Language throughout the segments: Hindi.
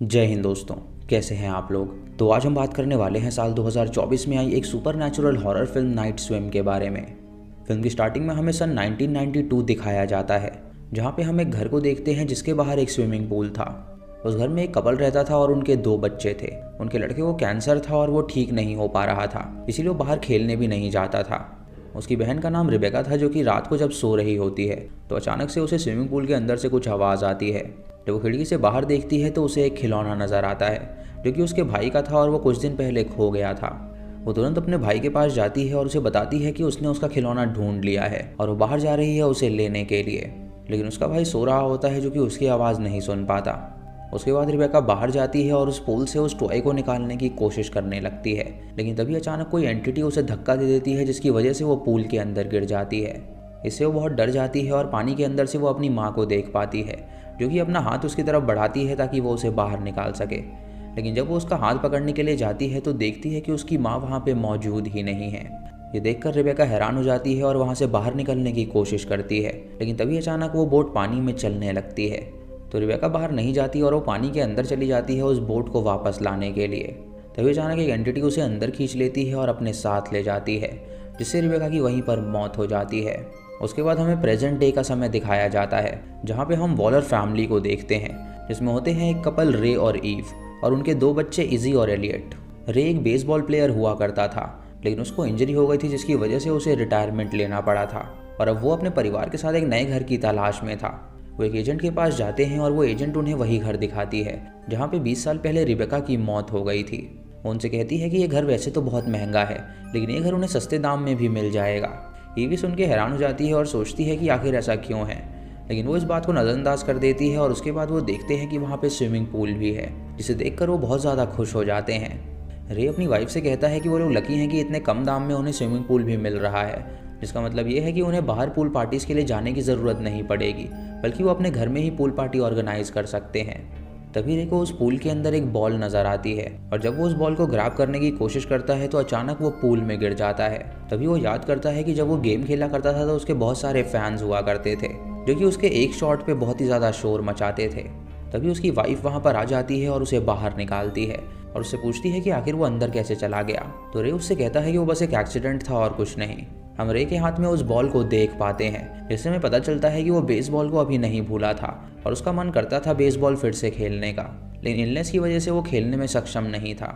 जय हिंद दोस्तों। कैसे हैं आप लोग। तो आज हम बात करने वाले हैं साल 2024 में आई एक super natural horror film night swim के बारे में। फिल्म की स्टार्टिंग में हमें सन 1992 दिखाया जाता है, जहां पे हम एक घर को देखते हैं जिसके बाहर एक स्विमिंग पूल था। उस घर में एक कपल रहता था और उनके 2 बच्चे थे। उनके लड़के को कैंसर था और वो ठीक नहीं हो पा रहा था, इसीलिए वो बाहर खेलने भी नहीं जाता था। उसकी बहन का नाम रिबेका था, जो कि रात को जब सो रही होती है तो अचानक से उसे स्विमिंग पूल के अंदर से कुछ आवाज़ आती है। जब वो खिड़की से बाहर देखती है तो उसे एक खिलौना नज़र आता है, जो कि उसके भाई का था और वो कुछ दिन पहले खो गया था। वो तुरंत अपने भाई के पास जाती है और उसे बताती है कि उसने उसका खिलौना ढूंढ लिया है और वो बाहर जा रही है उसे लेने के लिए। लेकिन उसका भाई सो रहा होता है, जो कि उसकी आवाज़ नहीं सुन पाता। उसके बाद रिबेका बाहर जाती है और उस पूल से उस टॉय को निकालने की कोशिश करने लगती है, लेकिन तभी अचानक कोई एंटिटी उसे धक्का दे देती है, जिसकी वजह से वो पूल के अंदर गिर जाती है। इससे वो बहुत डर जाती है और पानी के अंदर से वो अपनी माँ को देख पाती है, जो कि अपना हाथ उसकी तरफ बढ़ाती है ताकि वो उसे बाहर निकाल सके। लेकिन जब वो उसका हाथ पकड़ने के लिए जाती है तो देखती है कि उसकी माँ वहाँ पे मौजूद ही नहीं है। ये देखकर रिबेका हैरान हो जाती है और वहाँ से बाहर निकलने की कोशिश करती है, लेकिन तभी अचानक वो बोट पानी में चलने लगती है। तो रिबेका बाहर नहीं जाती और वो पानी के अंदर चली जाती है उस बोट को वापस लाने के लिए। तभी अचानक एक एंटिटी उसे अंदर खींच लेती है और अपने साथ ले जाती है, जिससे रिबेका की वहीं पर मौत हो जाती है। उसके बाद हमें प्रेजेंट डे का समय दिखाया जाता है, जहाँ पे हम वॉलर फैमिली को देखते हैं, जिसमें होते हैं एक कपल रे और ईव और उनके 2 बच्चे इजी और एलियट। रे एक बेसबॉल प्लेयर हुआ करता था, लेकिन उसको इंजरी हो गई थी, जिसकी वजह से उसे रिटायरमेंट लेना पड़ा था और अब वो अपने परिवार के साथ एक नए घर की तलाश में था। वो एक एजेंट के पास जाते हैं और वो एजेंट उन्हें वही घर दिखाती है जहाँ पे 20 साल पहले रिबेका की मौत हो गई थी। वो उनसे कहती है कि ये घर वैसे तो बहुत महंगा है, लेकिन ये घर उन्हें सस्ते दाम में भी मिल जाएगा। ईवी सुन के हैरान हो जाती है और सोचती है कि आखिर ऐसा क्यों है, लेकिन वो इस बात को नज़रअंदाज कर देती है। और उसके बाद वो देखते हैं कि वहाँ पे स्विमिंग पूल भी है, जिसे देखकर वो बहुत ज़्यादा खुश हो जाते हैं। रे अपनी वाइफ से कहता है कि वो लोग लकी हैं कि इतने कम दाम में उन्हें स्विमिंग पूल भी मिल रहा है, जिसका मतलब ये है कि उन्हें बाहर पूल पार्टीज़ के लिए जाने की ज़रूरत नहीं पड़ेगी, बल्कि वो अपने घर में ही पूल पार्टी ऑर्गेनाइज कर सकते हैं। तभी रे को उस पूल के अंदर एक बॉल नज़र आती है और जब वो उस बॉल को ग्रैब करने की कोशिश करता है तो अचानक वो पूल में गिर जाता है। तभी वो याद करता है कि जब वो गेम खेला करता था तो उसके बहुत सारे फैंस हुआ करते थे, जो कि उसके एक शॉट पे बहुत ही ज़्यादा शोर मचाते थे। तभी उसकी वाइफ वहाँ पर आ जाती है और उसे बाहर निकालती है और उससे पूछती है कि आखिर वो अंदर कैसे चला गया। तो रे उससे कहता है कि वो बस एक एक्सीडेंट था और कुछ नहीं। हम रे के हाथ में उस बॉल को देख पाते हैं, जिससे हमें पता चलता है कि वो बेसबॉल को अभी नहीं भूला था और उसका मन करता था बेसबॉल फिर से खेलने का, लेकिन इलनेस की वजह से वो खेलने में सक्षम नहीं था।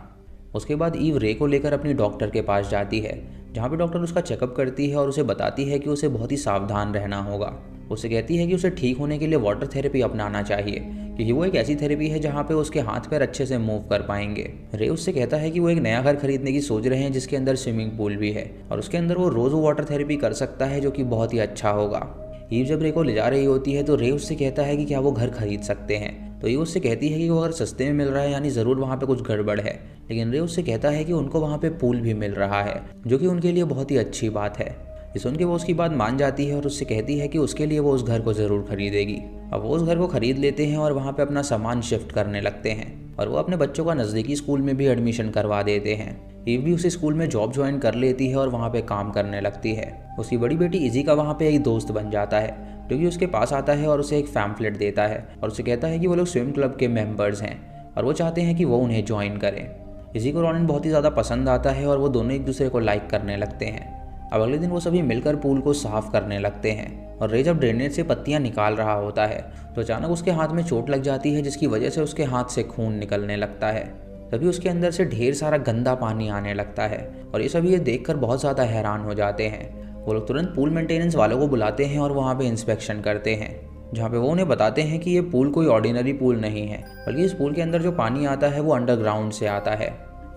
उसके बाद ईव रे को लेकर अपनी डॉक्टर के पास जाती है, जहाँ पे डॉक्टर उसका चेकअप करती है और उसे बताती है कि उसे बहुत ही सावधान रहना होगा। उसे कहती है कि उसे ठीक होने के लिए वाटर थेरेपी अपनाना चाहिए, क्योंकि वो एक ऐसी थेरेपी है जहाँ पे उसके हाथ पैर अच्छे से मूव कर पाएंगे। रे उससे कहता है कि वो एक नया घर खरीदने की सोच रहे हैं, जिसके अंदर स्विमिंग पूल भी है और उसके अंदर वो रोज़ वाटर थेरेपी कर सकता है, जो कि बहुत ही अच्छा होगा। ईव जब रे को ले जा रही होती है तो रे उससे कहता है कि क्या वो घर खरीद सकते हैं। तो ईव उससे कहती है कि वो अगर सस्ते में मिल रहा है यानी ज़रूर वहाँ पे कुछ गड़बड़ है, लेकिन रे उससे कहता है कि उनको वहाँ पे पूल भी मिल रहा है, जो कि उनके लिए बहुत ही अच्छी बात है। ये सुन के वो उसकी बात मान जाती है और उससे कहती है कि उसके लिए वो उस घर को ज़रूर खरीदेगी। अब वो उस घर को खरीद लेते हैं और वहाँ पे अपना सामान शिफ्ट करने लगते हैं और वो अपने बच्चों का नज़दीकी स्कूल में भी एडमिशन करवा देते हैं। ईव भी उसी स्कूल में जॉब ज्वाइन कर लेती है और वहाँ पे काम करने लगती है। उसकी बड़ी बेटी इजी का वहाँ पे एक दोस्त बन जाता है, जो कि उसके पास आता है और उसे एक पैम्फलेट देता है और उसे कहता है कि वो लोग स्विम क्लब के मेंबर्स हैं और वो चाहते हैं कि वो उन्हें ज्वाइन करें। इजी को रॉनिन बहुत ही ज़्यादा पसंद आता है और वो दोनों एक दूसरे को लाइक करने लगते हैं। अब अगले दिन वो सभी मिलकर पूल को साफ करने लगते हैं और रे जब ड्रेनेज से पत्तियां निकाल रहा होता है तो अचानक उसके हाथ में चोट लग जाती है, जिसकी वजह से उसके हाथ से खून निकलने लगता है। तभी उसके अंदर से ढेर सारा गंदा पानी आने लगता है और ये सभी ये देखकर बहुत ज़्यादा हैरान हो जाते हैं। वो लोग तुरंत पूल मेंटेनेंस वालों को बुलाते हैं और वहाँ पे इंस्पेक्शन करते हैं, जहाँ पे वो उन्हें बताते हैं कि ये पूल कोई ऑर्डिनरी पूल नहीं है, बल्कि इस पूल के अंदर जो पानी आता है वो अंडरग्राउंड से आता है,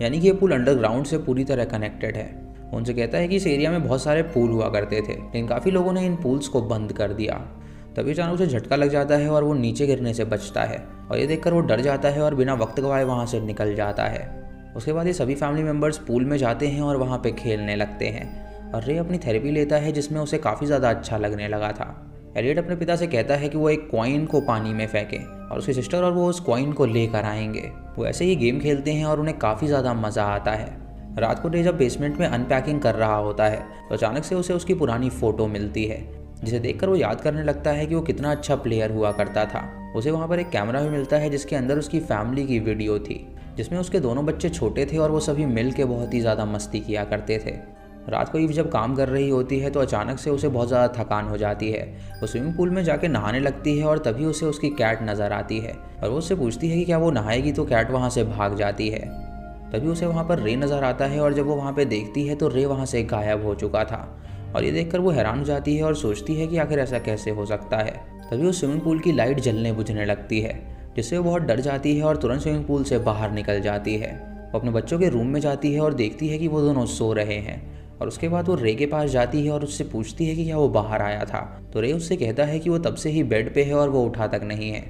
यानी कि ये पूल अंडरग्राउंड से पूरी तरह कनेक्टेड है। उनसे कहता है कि इस एरिया में बहुत सारे पूल हुआ करते थे, लेकिन काफ़ी लोगों ने इन पूल्स को बंद कर दिया। तभी अचानक उसे झटका लग जाता है और वो नीचे गिरने से बचता है और ये देखकर वो डर जाता है और बिना वक्त गवाए वहाँ से निकल जाता है। उसके बाद ये सभी फैमिली मेम्बर्स पूल में जाते हैं और वहाँ पे खेलने लगते हैं और रे अपनी थेरेपी लेता है, जिसमें उसे काफ़ी ज़्यादा अच्छा लगने लगा था। एलियट अपने पिता से कहता है कि वो एक कॉइन को पानी में फेंके और उसकी सिस्टर और वो उस कॉइन को लेकर आएंगे। वो ऐसे ही गेम खेलते हैं और उन्हें काफ़ी ज़्यादा मज़ा आता है। रात को रे जब बेसमेंट में अनपैकिंग कर रहा होता है तो अचानक से उसे उसकी पुरानी फ़ोटो मिलती है, जिसे देखकर वो याद करने लगता है कि वो कितना अच्छा प्लेयर हुआ करता था। उसे वहाँ पर एक कैमरा भी मिलता है जिसके अंदर उसकी फैमिली की वीडियो थी, जिसमें उसके दोनों बच्चे छोटे थे और वो सभी मिल के बहुत ही ज़्यादा मस्ती किया करते थे। रात को ईव जब काम कर रही होती है तो अचानक से उसे बहुत ज़्यादा थकान हो जाती है। वो स्विमिंग पूल में जाके नहाने लगती है और तभी उसे उसकी कैट नज़र आती है और वो उससे पूछती है कि क्या वो नहाएगी, तो कैट वहाँ से भाग जाती है। तभी उसे वहाँ पर रे नज़र आता है और जब वो वहाँ पर देखती है तो रे वहाँ से गायब हो चुका था और ये देखकर वो हैरान हो जाती है और सोचती है कि आखिर ऐसा कैसे हो सकता है। तभी वो स्विमिंग पूल की लाइट जलने बुझने लगती है, जिससे वो बहुत डर जाती है और तुरंत स्विमिंग पूल से बाहर निकल जाती है। वो अपने बच्चों के रूम में जाती है और देखती है कि वो दोनों सो रहे हैं और उसके बाद वो रे के पास जाती है और उससे पूछती है कि क्या वो बाहर आया था। तो रे उससे कहता है कि वो तब से ही बेड पे है और वो उठा तक नहीं है।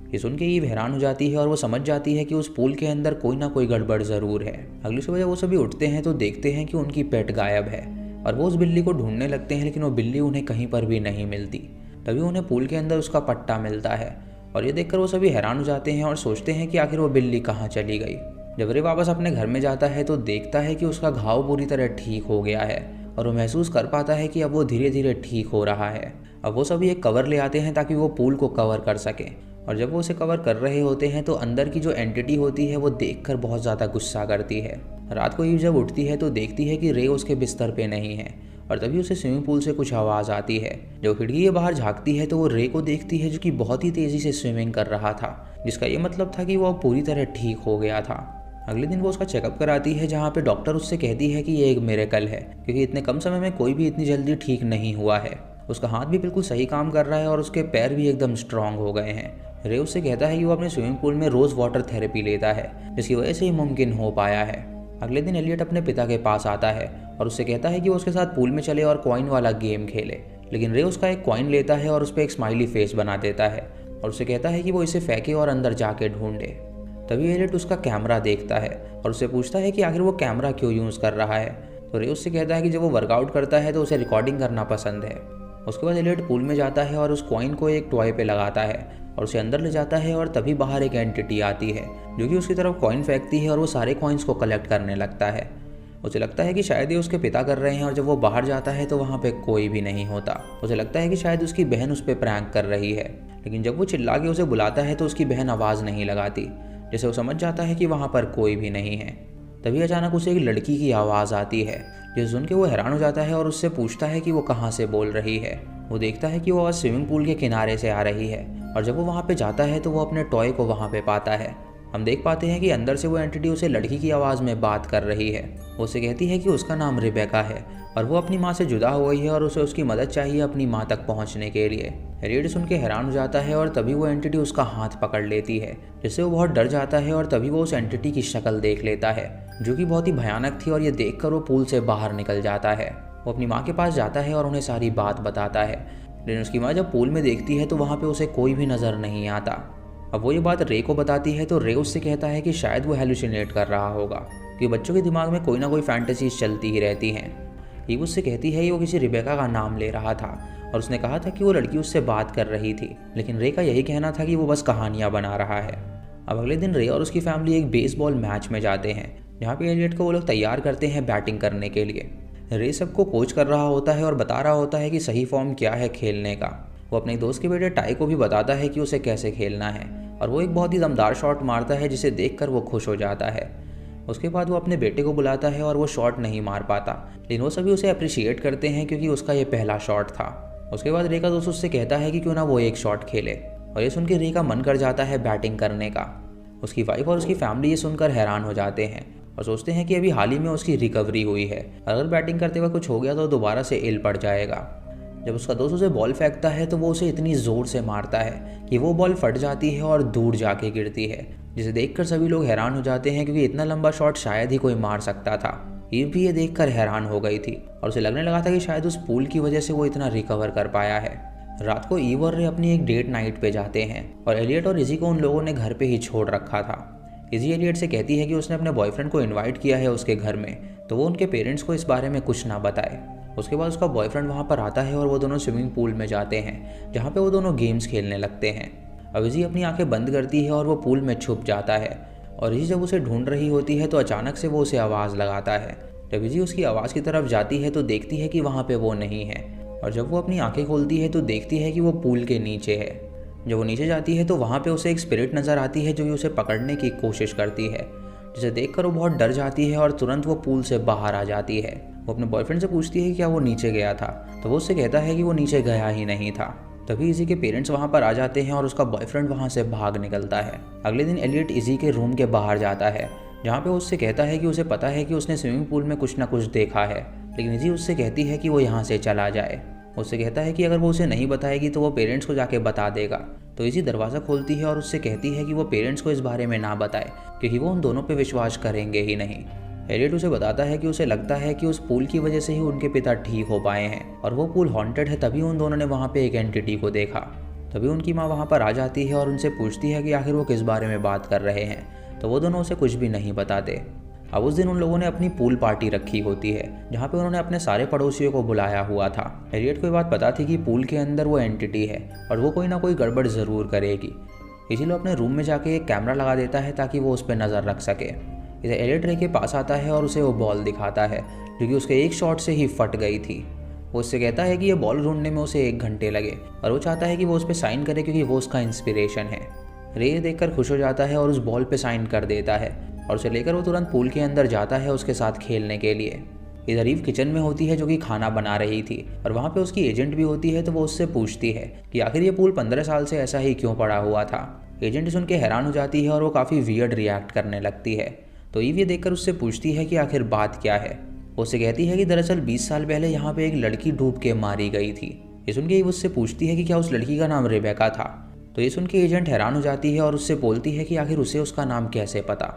ये सुन के ईव हैरान हो जाती है और वो समझ जाती है कि उस पूल के अंदर कोई ना कोई गड़बड़ ज़रूर है। अगली सुबह जब वो सभी उठते हैं तो देखते हैं कि उनकी पेट गायब है और वो उस बिल्ली को ढूंढने लगते हैं, लेकिन वो बिल्ली उन्हें कहीं पर भी नहीं मिलती। तभी उन्हें पूल के अंदर उसका पट्टा मिलता है और ये देखकर वो सभी हैरान हो जाते हैं और सोचते हैं कि आखिर वो बिल्ली कहाँ चली गई। जब रे वापस अपने घर में जाता है तो देखता है कि उसका घाव पूरी तरह ठीक हो गया है और वो महसूस कर पाता है कि अब वो धीरे धीरे ठीक हो रहा है। अब वो सभी एक कवर ले आते हैं ताकि वो पूल को कवर कर सके और जब वो उसे कवर कर रहे होते हैं तो अंदर की जो एंटिटी होती है वो देखकर बहुत ज़्यादा गुस्सा करती है। रात को ईव जब उठती है तो देखती है कि रे उसके बिस्तर पे नहीं है और तभी उसे स्विमिंग पूल से कुछ आवाज़ आती है। जब खिड़की के बाहर झांकती है तो वो रे को देखती है जो कि बहुत ही तेज़ी से स्विमिंग कर रहा था, जिसका ये मतलब था कि वो अब पूरी तरह ठीक हो गया था। अगले दिन वो उसका चेकअप कराती है जहाँ पे डॉक्टर उससे कहती है कि ये एक मिरेकल है, क्योंकि इतने कम समय में कोई भी इतनी जल्दी ठीक नहीं हुआ है। उसका हाथ भी बिल्कुल सही काम कर रहा है और उसके पैर भी एकदम स्ट्रांग हो गए हैं। रे उससे कहता है कि वो अपने स्विमिंग पूल में रोज़ वाटर थेरेपी लेता है, जिसकी वजह से ही मुमकिन हो पाया है। अगले दिन एलियट अपने पिता के पास आता है और उससे कहता है कि वो उसके साथ पूल में चले और कॉइन वाला गेम खेले, लेकिन रे उसका एक कॉइन लेता है और उस पर एक स्माइली फेस बना देता है और उससे कहता है कि वो इसे फेंके और अंदर जाके ढूंढे। तभी एलियट उसका कैमरा देखता है और उससे पूछता है कि आखिर वो कैमरा क्यों यूज़ कर रहा है। तो रे उससे कहता है कि जब वो वर्कआउट करता है तो उसे रिकॉर्डिंग करना पसंद है। उसके बाद एलियट पूल में जाता है और उस कॉइन को एक टॉय पे लगाता है और उसे अंदर ले जाता है और तभी बाहर एक एंटिटी आती है जो कि उसकी तरफ कॉइन फेंकती है और वो सारे कॉइन्स को कलेक्ट करने लगता है। उसे लगता है कि शायद ये उसके पिता कर रहे हैं और जब वो बाहर जाता है तो वहाँ पे कोई भी नहीं होता। उसे लगता है कि शायद उसकी बहन उस पर प्रैंक कर रही है, लेकिन जब वो चिल्ला के उसे बुलाता है तो उसकी बहन आवाज़ नहीं लगाती, जिससे वो समझ जाता है कि वहाँ पर कोई भी नहीं है। तभी अचानक उसे एक लड़की की आवाज़ आती है, जिसे सुन के वो हैरान हो जाता है और उससे पूछता है कि वो कहाँ से बोल रही है। वो देखता है कि वो आवाज़ स्विमिंग पूल के किनारे से आ रही है और जब वो वहाँ पे जाता है तो वो अपने टॉय को वहाँ पे पाता है। हम देख पाते हैं कि अंदर से वो एंटिटी उसे लड़की की आवाज़ में बात कर रही है। वो उसे कहती है कि उसका नाम रिबेका है और वो अपनी माँ से जुदा हो गई है और उसे उसकी मदद चाहिए अपनी माँ तक पहुँचने के लिए। एलियट सुन के हैरान हो जाता है और तभी वो एंटिटी उसका हाथ पकड़ लेती है, जिससे वो बहुत डर जाता है और तभी वो उस एंटिटी की शक्ल देख लेता है जो कि बहुत ही भयानक थी और ये देखकर वो पूल से बाहर निकल जाता है। वो अपनी माँ के पास जाता है और उन्हें सारी बात बताता है, लेकिन उसकी माँ जब पूल में देखती है तो वहाँ पे उसे कोई भी नज़र नहीं आता। अब वो ये बात रे को बताती है तो रे उससे कहता है कि शायद वो हेलुसिनेट कर रहा होगा, क्योंकि बच्चों के दिमाग में कोई ना कोई फैंटेसीज चलती ही रहती हैं। ईव उससे कहती है कि वो किसी रिबेका का नाम ले रहा था और उसने कहा था कि वो लड़की उससे बात कर रही थी, लेकिन रे का यही कहना था कि वो बस कहानियाँ बना रहा है। अब अगले दिन रे और उसकी फैमिली एक बेसबॉल मैच में जाते हैं, जहाँ पे एलियट को वो लोग तैयार करते हैं बैटिंग करने के लिए। रे सबको कोच कर रहा होता है और बता रहा होता है कि सही फॉर्म क्या है खेलने का। वो अपने दोस्त के बेटे टाई को भी बताता है कि उसे कैसे खेलना है और वो एक बहुत ही दमदार शॉट मारता है जिसे देखकर वो खुश हो जाता है। उसके बाद वो अपने बेटे को बुलाता है और वो शॉट नहीं मार पाता, लेकिन वो सभी उसे अप्रिशिएट करते हैं क्योंकि उसका ये पहला शॉट था। उसके बाद रे का दोस्त उससे कहता है कि क्यों ना वो एक शॉट खेले और ये सुन के रे का मन कर जाता है बैटिंग करने का। उसकी वाइफ और उसकी फैमिली ये सुनकर हैरान हो जाते हैं और सोचते हैं कि अभी हाल ही में उसकी रिकवरी हुई है, अगर बैटिंग करते वक्त कुछ हो गया तो दोबारा से इल पड़ जाएगा। जब उसका दोस्त उसे बॉल फेंकता है तो वो उसे इतनी ज़ोर से मारता है कि वो बॉल फट जाती है और दूर जाके गिरती है, जिसे देखकर सभी लोग हैरान हो जाते हैं क्योंकि इतना लंबा शॉट शायद ही कोई मार सकता था। ईव भी ये देखकर हैरान हो गई थी और उसे लगने लगा था कि शायद उस पूल की वजह से वो इतना रिकवर कर पाया है। रात को ईव और रे अपनी एक डेट नाइट पे जाते हैं और एलियट और इजी को उन लोगों ने घर पे ही छोड़ रखा था। इजी एलियट से कहती है कि उसने अपने बॉयफ्रेंड को इनवाइट किया है उसके घर में, तो वो उनके पेरेंट्स को इस बारे में कुछ ना बताए। उसके बाद उसका बॉयफ्रेंड वहाँ पर आता है और वो दोनों स्विमिंग पूल में जाते हैं, जहाँ पे वो दोनों गेम्स खेलने लगते हैं। अब इजी अपनी आंखें बंद करती है और वो पूल में छुप जाता है और इजी जब उसे ढूंढ रही होती है तो अचानक से वो उसे आवाज़ लगाता है। जब इजी उसकी आवाज़ की तरफ जाती है तो देखती है कि वहाँ पे वो नहीं है और जब वो अपनी आंखें खोलती है तो देखती है कि वो पूल के नीचे है। जब वो नीचे जाती है तो वहाँ पे उसे एक स्पिरिट नज़र आती है जो कि उसे पकड़ने की कोशिश करती है, जिसे देखकर वो बहुत डर जाती है और तुरंत वो पूल से बाहर आ जाती है। वो अपने बॉयफ्रेंड से पूछती है कि क्या वो नीचे गया था, तो वो उससे कहता है कि वो नीचे गया ही नहीं था। तभी इजी के पेरेंट्स वहाँ पर आ जाते हैं और उसका बॉयफ्रेंड वहाँ से भाग निकलता है। अगले दिन एलियट इजी के रूम के बाहर जाता है, जहाँ पे उससे कहता है कि उसे पता है कि उसने स्विमिंग पूल में कुछ ना कुछ देखा है, लेकिन इजी उससे कहती है कि वो यहाँ से चला जाए। उससे कहता है कि अगर वो उसे नहीं बताएगी तो वो पेरेंट्स को जाके बता देगा। तो इसी दरवाज़ा खोलती है और उससे कहती है कि वो पेरेंट्स को इस बारे में ना बताए, क्योंकि वो उन दोनों पे विश्वास करेंगे ही नहीं। एलियट उसे बताता है कि उसे लगता है कि उस पूल की वजह से ही उनके पिता ठीक हो पाए हैं और वो पूल हॉन्टेड है, तभी उन दोनों ने वहाँ पे एक एंटिटी को देखा। तभी उनकी माँ वहाँ पर आ जाती है और उनसे पूछती है कि आखिर वो किस बारे में बात कर रहे हैं, तो वो दोनों उसे कुछ भी नहीं बताते। अब उस दिन उन लोगों ने अपनी पूल पार्टी रखी होती है, जहाँ पे उन्होंने अपने सारे पड़ोसियों को बुलाया हुआ था। एलियट को ये बात पता थी कि पूल के अंदर वो एंटिटी है और वो कोई ना कोई गड़बड़ ज़रूर करेगी, इसीलिए अपने रूम में जाके एक कैमरा लगा देता है ताकि वो उस पर नज़र रख सके। इधर एलियट रे के पास आता है और उसे वो बॉल दिखाता है जो कि उसके एक शॉट से ही फट गई थी। वो उससे कहता है कि ये बॉल ढूंढने में उसे 1 घंटे लगे और वो चाहता है कि वो उस पर साइन करे क्योंकि वो उसका इंस्पिरेशन है। रे देखकर खुश हो जाता है और उस बॉल पे साइन कर देता है और उसे लेकर वो तुरंत पूल के अंदर जाता है उसके साथ खेलने के लिए। इधर ईव किचन में होती है जो कि खाना बना रही थी और वहाँ पे उसकी एजेंट भी होती है, तो वो उससे पूछती है कि आखिर ये पूल 15 साल से ऐसा ही क्यों पड़ा हुआ था। एजेंट सुन के हैरान हो जाती है और वो काफ़ी वियर्ड रिएक्ट करने लगती है। तो ईव ये देखकर उससे पूछती है कि आखिर बात क्या है। वो उससे कहती है कि दरअसल 20 साल पहले यहाँ पे एक लड़की डूब के मारी गई थी। ये सुन के ईव उससे पूछती है कि क्या उस लड़की का नाम रेबेका था। तो ये सुन के एजेंट हैरान हो जाती है और उससे बोलती है कि आखिर उसे उसका नाम कैसे पता।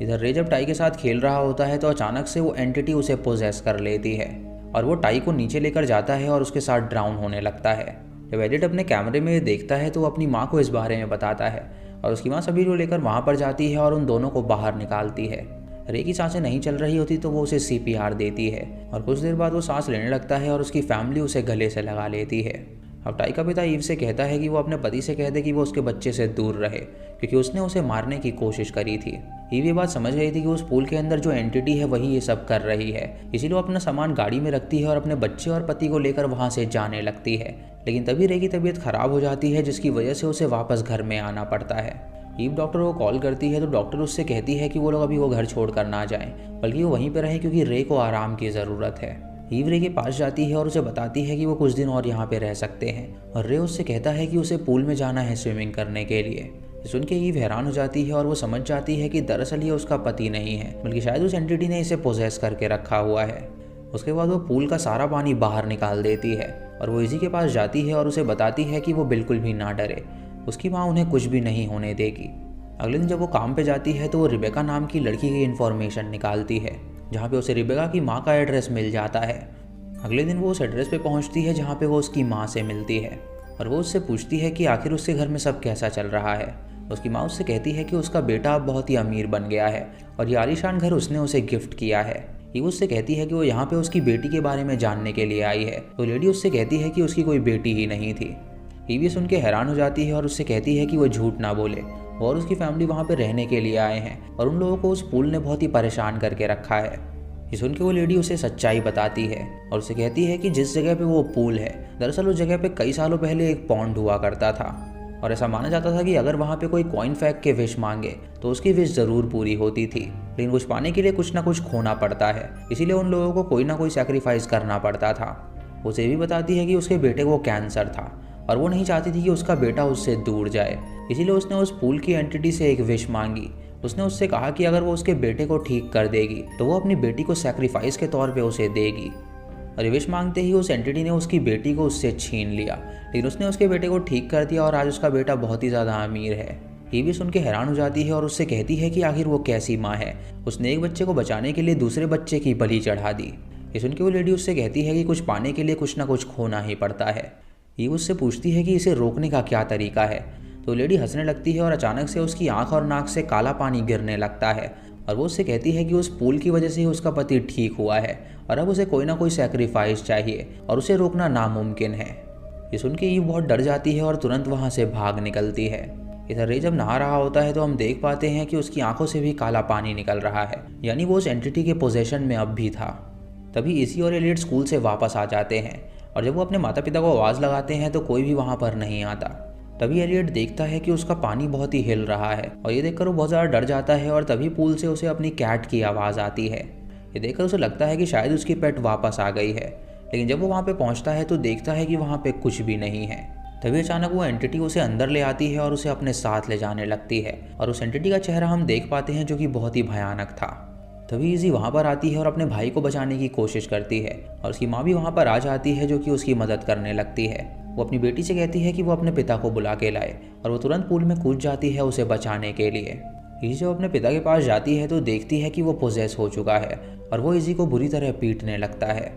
इधर रे जब टाई के साथ खेल रहा होता है तो अचानक से वो एंटिटी उसे पोजेस कर लेती है और वो टाई को नीचे लेकर जाता है और उसके साथ ड्राउन होने लगता है। जब एलियट अपने कैमरे में देखता है तो वो अपनी माँ को इस बारे में बताता है और उसकी माँ सभी को लेकर वहाँ पर जाती है और उन दोनों को बाहर निकालती है। रे की सांसें नहीं चल रही होती तो वो उसे CPR देती है और कुछ देर बाद वो सांस लेने लगता है और उसकी फैमिली उसे गले से लगा लेती है। अब टाई का पिता ईव से कहता है कि वो अपने पति से कह दे कि वो उसके बच्चे से दूर रहे, क्योंकि उसने उसे मारने की कोशिश करी थी। ईव ये बात समझ गई थी कि उस पूल के अंदर जो एंटिटी है वही ये सब कर रही है, इसीलिए वो अपना सामान गाड़ी में रखती है और अपने बच्चे और पति को लेकर वहाँ से जाने लगती है। लेकिन तभी रे की तबीयत खराब हो जाती है, जिसकी वजह से उसे वापस घर में आना पड़ता है। ईव डॉक्टर को कॉल करती है तो डॉक्टर उससे कहती है कि वो लोग अभी वो घर छोड़कर ना जाएं, बल्कि वो वहीं पर रहें क्योंकि रे को आराम की ज़रूरत है। ईव रे के पास जाती है और उसे बताती है कि वो कुछ दिन और यहाँ पे रह सकते हैं और रे उससे कहता है कि उसे पूल में जाना है स्विमिंग करने के लिए। सुन के ईव हैरान हो जाती है और वो समझ जाती है कि दरअसल ये उसका पति नहीं है, बल्कि शायद उस एंटिटी ने इसे पोजेस करके रखा हुआ है। उसके बाद वो पूल का सारा पानी बाहर निकाल देती है और वो इजी के पास जाती है और उसे बताती है कि वो बिल्कुल भी ना डरे, उसकी माँ उन्हें कुछ भी नहीं होने देगी। अगले दिन जब वो काम पे जाती है तो वो रिबेका नाम की लड़की की इन्फॉर्मेशन निकालती है, जहाँ पे उसे रिबेका की माँ का एड्रेस मिल जाता है। अगले दिन वो उस एड्रेस पे पहुँचती है जहाँ पे वो उसकी माँ से मिलती है और वो उससे पूछती है कि आखिर उसके घर में सब कैसा चल रहा है। उसकी माँ उससे कहती है कि उसका बेटा अब बहुत ही अमीर बन गया है और ये आलीशान घर उसने उसे गिफ्ट किया है। ये उससे कहती है कि वो यहाँ पे उसकी बेटी के बारे में जानने के लिए आई है, तो लेडी उससे कहती है कि उसकी कोई बेटी ही नहीं थी। ईवी सुन के हैरान हो जाती है और उससे कहती है कि वो झूठ ना बोले और उसकी फैमिली वहाँ पे रहने के लिए आए हैं और उन लोगों को उस पूल ने बहुत ही परेशान करके रखा है। ये सुन के वो लेडी उसे सच्चाई बताती है और उसे कहती है कि जिस जगह पे वो पूल है, दरअसल उस जगह पे कई सालों पहले एक पॉन्ड हुआ करता था और ऐसा माना जाता था कि अगर वहाँ पे कोई कॉइन फेंक के विश मांगे तो उसकी विश ज़रूर पूरी होती थी, लेकिन कुछ पाने के लिए कुछ ना कुछ खोना पड़ता है, इसीलिए उन लोगों को कोई ना कोई सैक्रिफाइस करना पड़ता था। उसे भी बताती है कि उसके बेटे को कैंसर था और वो नहीं चाहती थी कि उसका बेटा उससे दूर जाए, इसीलिए उसने उस पूल की एंटिटी से एक विश मांगी। उसने उससे कहा कि अगर वो उसके बेटे को ठीक कर देगी तो वो अपनी बेटी को सैक्रिफाइस के तौर पे उसे देगी। और विश मांगते ही उस एंटिटी ने उसकी बेटी को उससे छीन लिया, लेकिन उसने उसके बेटे को ठीक कर दिया और आज उसका बेटा बहुत ही ज़्यादा अमीर है। ये भी सुन के हैरान हो जाती है और उससे कहती है कि आखिर वो कैसी माँ है, उसने एक बच्चे को बचाने के लिए दूसरे बच्चे की बलि चढ़ा दी। ये सुन के वो लेडी उससे कहती है कि कुछ पाने के लिए कुछ ना कुछ खोना ही पड़ता है। ये उससे पूछती है कि इसे रोकने का क्या तरीका है, तो लेडी हंसने लगती है और अचानक से उसकी आंख और नाक से काला पानी गिरने लगता है और वो उससे कहती है कि उस पूल की वजह से ही उसका पति ठीक हुआ है और अब उसे कोई ना कोई सैक्रिफाइस चाहिए और उसे रोकना नामुमकिन है। ये सुन के ये बहुत डर जाती है और तुरंत वहाँ से भाग निकलती है। इधर रे जब नहा रहा होता है तो हम देख पाते हैं कि उसकी आंखों से भी काला पानी निकल रहा है, यानी वो उस एंटिटी के पोजेशन में अब भी था। तभी इसी और एलियट स्कूल से वापस आ जाते हैं और जब वो अपने माता पिता को आवाज़ लगाते हैं तो कोई भी वहाँ पर नहीं आता। तभी एलियट देखता है कि उसका पानी बहुत ही हिल रहा है और ये देखकर वो बहुत ज़्यादा डर जाता है और तभी पूल से उसे अपनी कैट की आवाज़ आती है। ये देखकर उसे लगता है कि शायद उसकी पेट वापस आ गई है, लेकिन जब वो वहाँ पे पहुँचता है तो देखता है कि वहाँ पे कुछ भी नहीं है। तभी अचानक वो एंटिटी उसे अंदर ले आती है और उसे अपने साथ ले जाने लगती है और उस एंटिटी का चेहरा हम देख पाते हैं जो कि बहुत ही भयानक था। तभी इजी वहाँ पर आती है और अपने भाई को बचाने की कोशिश करती है और उसकी माँ भी वहाँ पर आ जाती है जो कि उसकी मदद करने लगती है। वो अपनी बेटी से कहती है कि वो अपने पिता को बुला के लाए और वो तुरंत पूल में कूद जाती है उसे बचाने के लिए। इजी जब अपने पिता के पास जाती है तो देखती है कि वो पोजेस हो चुका है और वो इजी को बुरी तरह पीटने लगता है।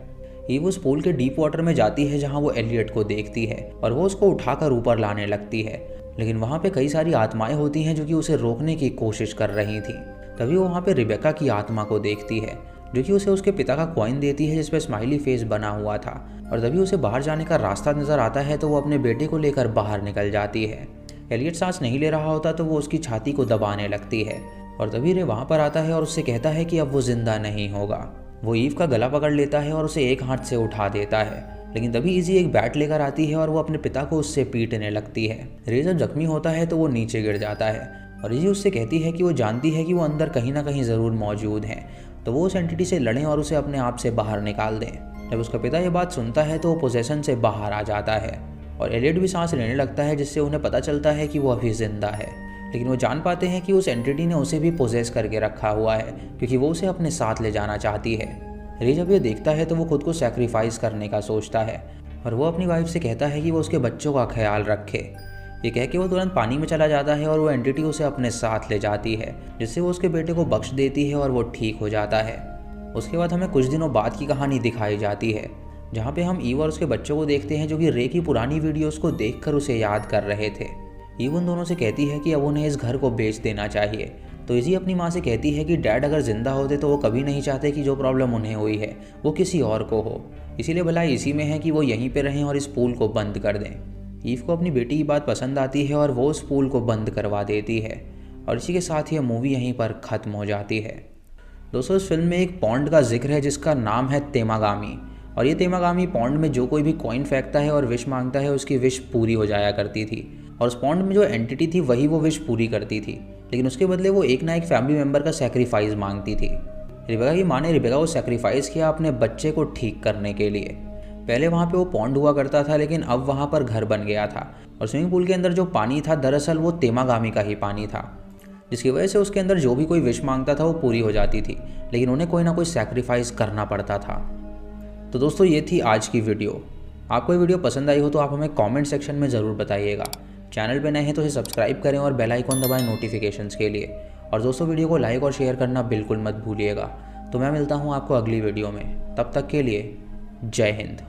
ईव उस पूल के डीप वाटर में जाती है जहाँ वो एलियट को देखती है और वो उसको उठाकर ऊपर लाने लगती है, लेकिन वहाँ पे कई सारी आत्माएं होती हैं जो कि उसे रोकने की कोशिश कर रही थी। तभी वो वहाँ पे रिबेका की आत्मा को देखती है जो कि उसे उसके पिता का कॉइन देती है जिसपे स्माइली फेस बना हुआ था और तभी उसे बाहर जाने का रास्ता नजर आता है तो वो अपने बेटे को लेकर बाहर निकल जाती है। एलियट सांस नहीं ले रहा होता तो वो उसकी छाती को दबाने लगती है और तभी रे वहाँ पर आता है और उससे कहता है कि अब वो जिंदा नहीं होगा। वो ईव का गला पकड़ लेता है और उसे एक हाथ से उठा देता है, लेकिन तभी इजी एक बैट लेकर आती है और वो अपने पिता को उससे पीटने लगती है। रे जब जख्मी होता है तो वो नीचे गिर जाता है और इजी उससे कहती है कि वो जानती है कि वो अंदर कहीं ना कहीं ज़रूर मौजूद हैं, तो वो उस एंटिटी से लड़ें और उसे अपने आप से बाहर निकाल दें। जब उसका पिता ये बात सुनता है तो वो पोजेशन से बाहर आ जाता है और एलियट भी सांस लेने लगता है जिससे उन्हें पता चलता है कि वो अभी जिंदा है, लेकिन वो जान पाते हैं कि उस एंटिटी ने उसे भी पोजेस करके रखा हुआ है क्योंकि वो उसे अपने साथ ले जाना चाहती है। रे जब ये देखता है तो वो खुद को सैक्रिफाइस करने का सोचता है और वो अपनी वाइफ से कहता है कि वो उसके बच्चों का ख्याल रखे। ये कह के वो तुरंत पानी में चला जाता है और वो एंटिटी उसे अपने साथ ले जाती है जिससे वो उसके बेटे को बख्श देती है और वो ठीक हो जाता है। उसके बाद हमें कुछ दिनों बाद की कहानी दिखाई जाती है जहाँ पे हम ईव और उसके बच्चों को देखते हैं जो कि रे की पुरानी वीडियोस को देखकर उसे याद कर रहे थे। ईव उन दोनों से कहती है कि अब उन्हें इस घर को बेच देना चाहिए, तो इजी अपनी माँ से कहती है कि डैड अगर जिंदा होते तो वो कभी नहीं चाहते कि जो प्रॉब्लम उन्हें हुई है वो किसी और को हो, इसीलिए भलाई इसी में है कि वो यहीं पे रहें और इस पूल को बंद कर दें। ईव को अपनी बेटी की बात पसंद आती है और वो उस पूल को बंद करवा देती है और इसी के साथ ये मूवी यहीं पर ख़त्म हो जाती है। दोस्तों, इस फिल्म में एक पॉन्ड का जिक्र है जिसका नाम है तेमागामी, और ये तेमागामी पॉन्ड में जो कोई भी कॉइन फेंकता है और विश मांगता है उसकी विश पूरी हो जाया करती थी, और उस पॉन्ड में जो एंटिटी थी वही वो विश पूरी करती थी, लेकिन उसके बदले वो एक ना एक फैमिली मेम्बर का सेक्रीफाइस मांगती थी। रिबेका की माँ ने रिबेका को सेक्रीफाइस किया अपने बच्चे को ठीक करने के लिए। पहले वहाँ पे वो पॉन्ड हुआ करता था लेकिन अब वहाँ पर घर बन गया था और स्विमिंग पूल के अंदर जो पानी था दरअसल वो तेमागामी का ही पानी था, जिसकी वजह से उसके अंदर जो भी कोई विश मांगता था वो पूरी हो जाती थी, लेकिन उन्हें कोई ना कोई सैक्रिफाइस करना पड़ता था। तो दोस्तों, ये थी आज की वीडियो। आपको ये वीडियो पसंद आई हो तो आप हमें कमेंट सेक्शन में ज़रूर बताइएगा। चैनल पे नए हैं तो इसे सब्सक्राइब करें और बेल आइकॉन दबाएं नोटिफिकेशंस के लिए। और दोस्तों, वीडियो को लाइक और शेयर करना बिल्कुल मत भूलिएगा। तो मैं मिलता हूँ आपको अगली वीडियो में, तब तक के लिए जय हिंद।